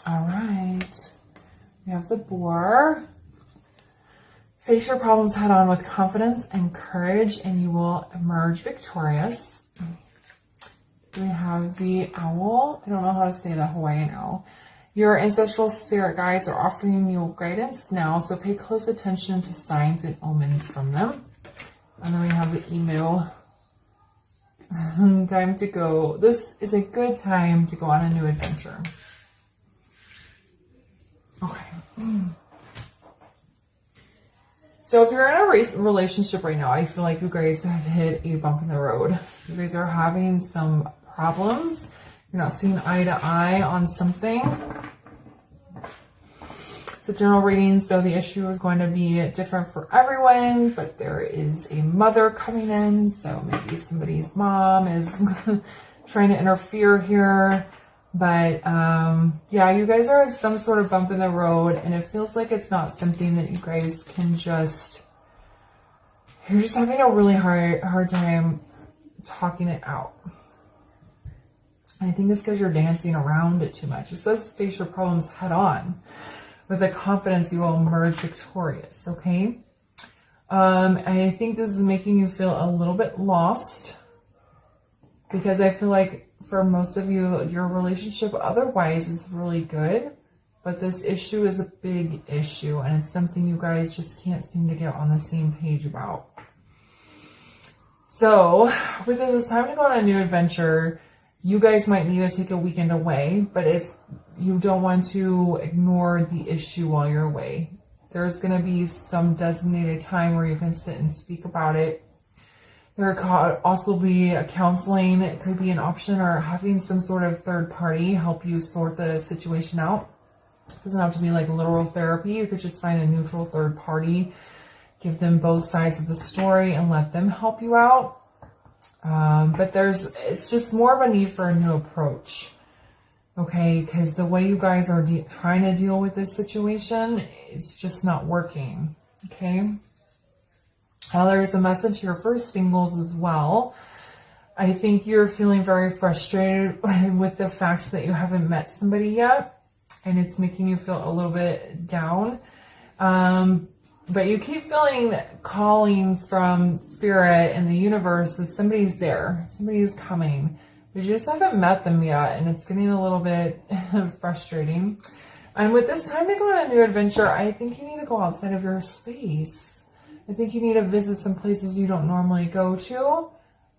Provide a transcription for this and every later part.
All right. We have the boar. Face your problems head on with confidence and courage, and you will emerge victorious. We have the owl. I don't know how to say the Hawaiian owl. Your ancestral spirit guides are offering you guidance now, so pay close attention to signs and omens from them. And then we have the emu. Time to go. This is a good time to go on a new adventure. Okay. So if you're in a relationship right now, I feel like you guys have hit a bump in the road. You guys are having some problems. You're not seeing eye to eye on something. It's a general reading, so the issue is going to be different for everyone, but there is a mother coming in, so maybe somebody's mom is trying to interfere here. But yeah, you guys are at some sort of bump in the road, and it feels like it's not something that you guys can just, you're just having a really hard time talking it out. And I think it's because you're dancing around it too much. It says face your problems head on. With the confidence, you will emerge victorious, okay? I think this is making you feel a little bit lost, because I feel like for most of you, your relationship otherwise is really good, but this issue is a big issue, and it's something you guys just can't seem to get on the same page about. So, with this time to go on a new adventure, you guys might need to take a weekend away, but you don't want to ignore the issue while you're away. There's going to be some designated time where you can sit and speak about it. There could also be a counseling. It could be an option, or having some sort of third party help you sort the situation out. It doesn't have to be like literal therapy. You could just find a neutral third party, give them both sides of the story, and let them help you out. But it's just more of a need for a new approach. Okay, because the way you guys are trying to deal with this situation, it's just not working. Okay. Now there's a message here for singles as well. I think you're feeling very frustrated with the fact that you haven't met somebody yet, and it's making you feel a little bit down. But you keep feeling callings from spirit and the universe that somebody's there, somebody is coming, but you just haven't met them yet, and it's getting a little bit frustrating. And with this time to go on a new adventure, I think you need to go outside of your space. I think you need to visit some places you don't normally go to.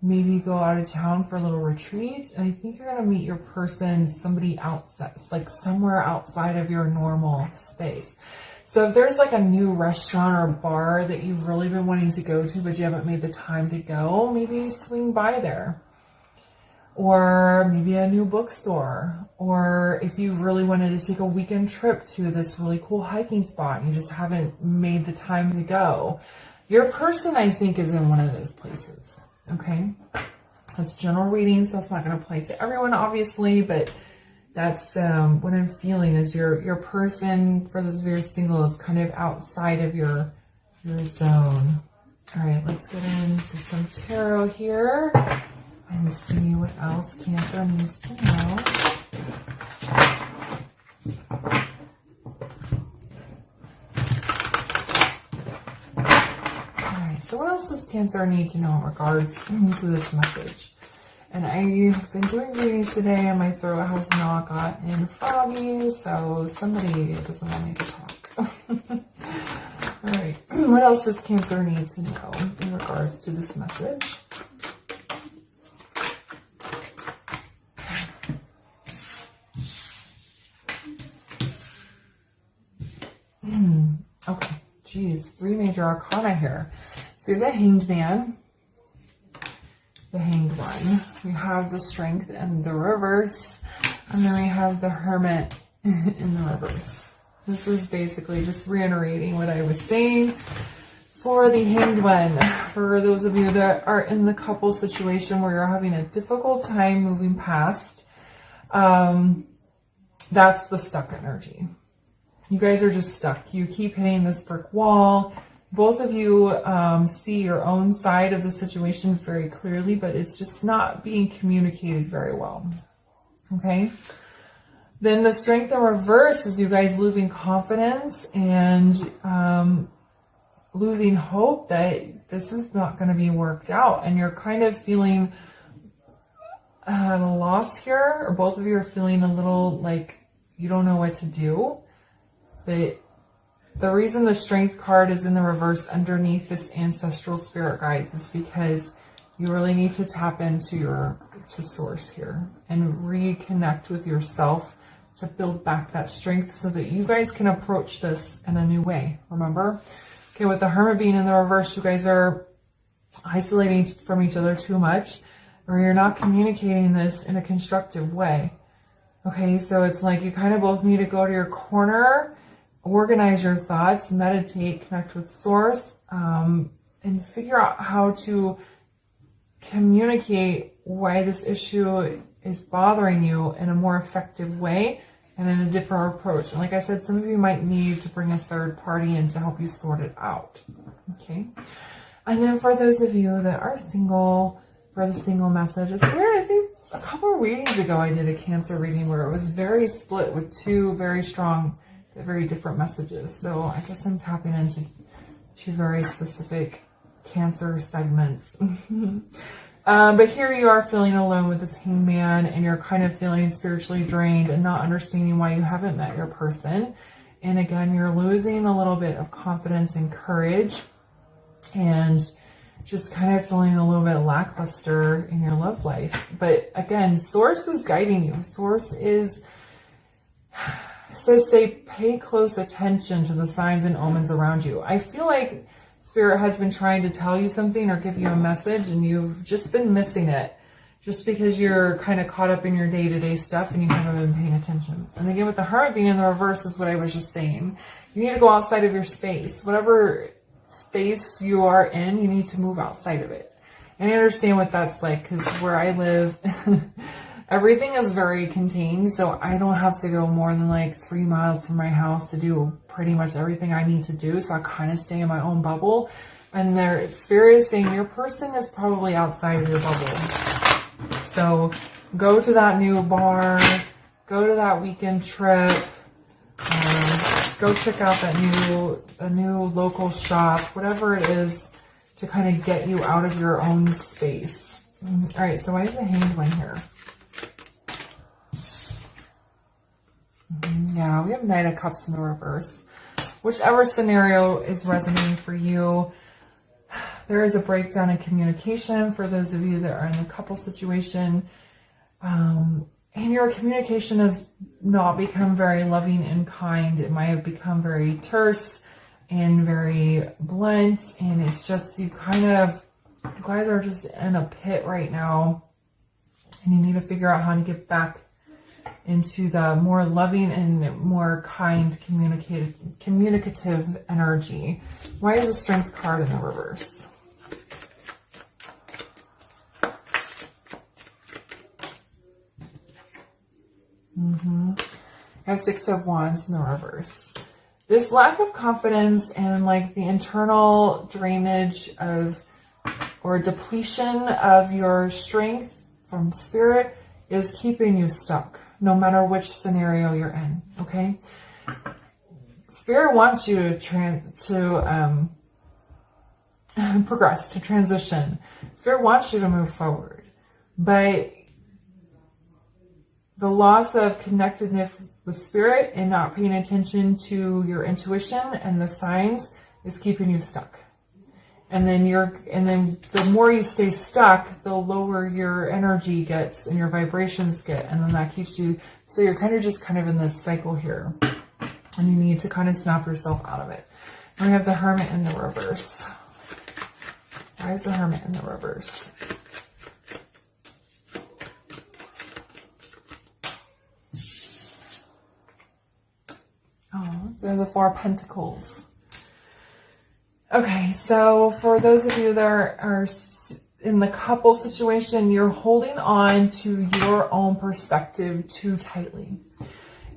Maybe go out of town for a little retreat. And I think you're going to meet your person, somebody outside, like somewhere outside of your normal space. So if there's like a new restaurant or bar that you've really been wanting to go to, but you haven't made the time to go, maybe swing by there. Or maybe a new bookstore. Or if you really wanted to take a weekend trip to this really cool hiking spot and you just haven't made the time to go. Your person, I think, is in one of those places. Okay? That's general readings. That's not going to apply to everyone, obviously, but that's what I'm feeling is your person, for those of you who are single, is kind of outside of your zone. All right, let's get into some tarot here and see what else Cancer needs to know. Alright, so what else does Cancer need to know in regards to this message? And I've been doing readings today, and my throat has not gotten froggy, so somebody doesn't want me to talk. Alright, what else does Cancer need to know in regards to this message? Okay, geez, 3 major arcana here. So the Hanged Man, the Hanged One, we have the Strength in the reverse, and then we have the Hermit in the reverse. This is basically just reiterating what I was saying for the Hanged One. For those of you that are in the couple situation where you're having a difficult time moving past, that's the stuck energy. You guys are just stuck. You keep hitting this brick wall. Both of you see your own side of the situation very clearly, but it's just not being communicated very well. Okay? Then the strength in reverse is you guys losing confidence and losing hope that this is not going to be worked out. And you're kind of feeling lost here, or both of you are feeling a little like you don't know what to do. But the reason the strength card is in the reverse underneath this ancestral spirit guides is because you really need to tap into to source here and reconnect with yourself to build back that strength so that you guys can approach this in a new way. Remember? Okay, with the Hermit being in the reverse, you guys are isolating from each other too much, or you're not communicating this in a constructive way. Okay, so it's like you kind of both need to go to your corner, organize your thoughts, meditate, connect with source, and figure out how to communicate why this issue is bothering you in a more effective way and in a different approach. And like I said, some of you might need to bring a third party in to help you sort it out. Okay. And then for those of you that are single, for the single message, it's weird. I think a couple of readings ago I did a Cancer reading where it was very split with two very strong, very different messages. So I guess I'm tapping into two very specific Cancer segments. But here you are feeling alone with this Hangman, and you're kind of feeling spiritually drained and not understanding why you haven't met your person. And again, you're losing a little bit of confidence and courage, and just kind of feeling a little bit lackluster in your love life. But again, Source is guiding you. Source says pay close attention to the signs and omens around you. I feel like Spirit has been trying to tell you something or give you a message, and you've just been missing it just because you're kind of caught up in your day-to-day stuff and you haven't been paying attention. And again, with the Hermit being in the reverse is what I was just saying. You need to go outside of your space. Whatever space you are in, you need to move outside of it. And I understand what that's like, because where I live, everything is very contained, so I don't have to go more than like 3 miles from my house to do pretty much everything I need to do. So I kind of stay in my own bubble. And their Spirit is saying your person is probably outside of your bubble. So go to that new bar, go to that weekend trip, go check out that new local shop, whatever it is to kind of get you out of your own space. All right, so why is the Hanged One here? Yeah, we have Knight of Cups in the reverse. Whichever scenario is resonating for you, there is a breakdown in communication for those of you that are in a couple situation. And your communication has not become very loving and kind. It might have become very terse and very blunt. And it's just, you guys are just in a pit right now. And you need to figure out how to get back into the more loving and more kind communicative energy. Why is the Strength card in the reverse? I have Six of Wands in the reverse. This lack of confidence and like the internal drainage of or depletion of your strength from Spirit is keeping you stuck, no matter which scenario you're in, okay? Spirit wants you to progress, to transition. Spirit wants you to move forward. But the loss of connectedness with Spirit and not paying attention to your intuition and the signs is keeping you stuck. And then the more you stay stuck, the lower your energy gets and your vibrations get, and then that keeps you, so you're kind of in this cycle here, and you need to kind of snap yourself out of it. And we have the Hermit in the reverse. Why is the Hermit in the reverse? Oh, they're the Four of Pentacles. Okay, so for those of you that are in the couple situation, you're holding on to your own perspective too tightly.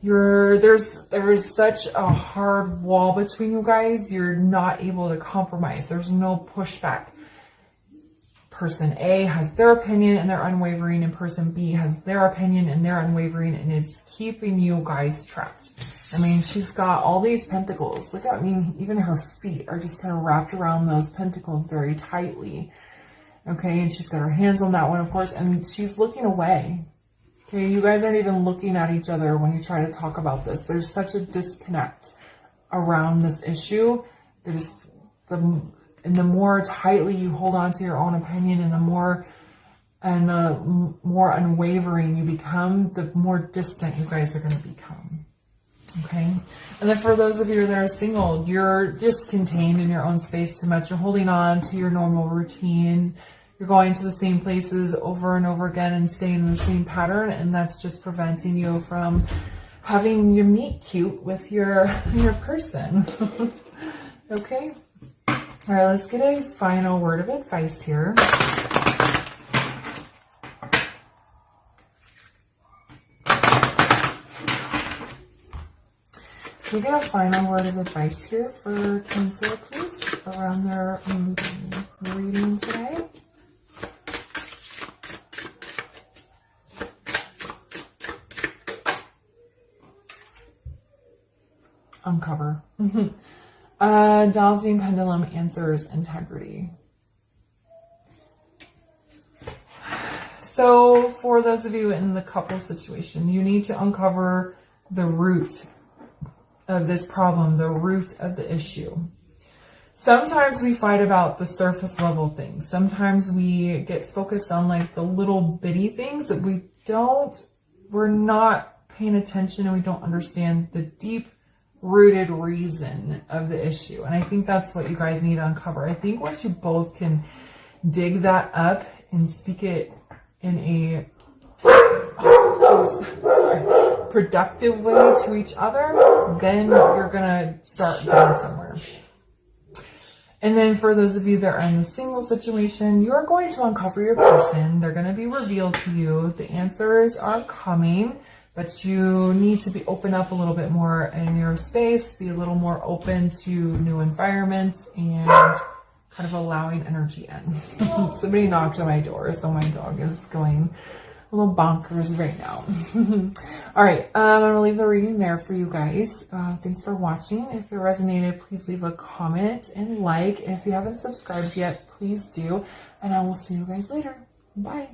There is such a hard wall between you guys. You're not able to compromise. There's no pushback. person A has their opinion and they're unwavering, and person B has their opinion and they're unwavering, and it's keeping you guys trapped. I mean, she's got all these pentacles. Look at, I mean, even her feet are just kind of wrapped around those pentacles very tightly. Okay, and she's got her hands on that one, of course, and she's looking away. Okay, you guys aren't even looking at each other when you try to talk about this. There's such a disconnect around this issue. There's and the more tightly you hold on to your own opinion, and the more unwavering you become, the more distant you guys are going to become. Okay. And then for those of you that are single, you're just contained in your own space too much. You're holding on to your normal routine. You're going to the same places over and over again and staying in the same pattern. And that's just preventing you from having your meet cute with your person. Okay. All right, let's get a final word of advice here. Can we get a final word of advice here for Cancer, please, around their reading today? Uncover. Dowsing pendulum answers integrity. So for those of you in the couple situation, you need to uncover the root of this problem, the root of the issue. Sometimes we fight about the surface level things. Sometimes we get focused on like the little bitty things that we're not paying attention, and we don't understand the deep rooted reason of the issue. And I think that's what you guys need to uncover. I think once you both can dig that up and speak it in a productive way to each other, then you're gonna start getting somewhere. And then for those of you that are in the single situation, you're going to uncover your person. They're going to be revealed to you. The answers are coming, but you need to be open up a little bit more in your space, be a little more open to new environments, and kind of allowing energy in. Somebody knocked on my door, so my dog is going a little bonkers right now. All right, I'm going to leave the reading there for you guys. Thanks for watching. If it resonated, please leave a comment and like. And if you haven't subscribed yet, please do. And I will see you guys later. Bye.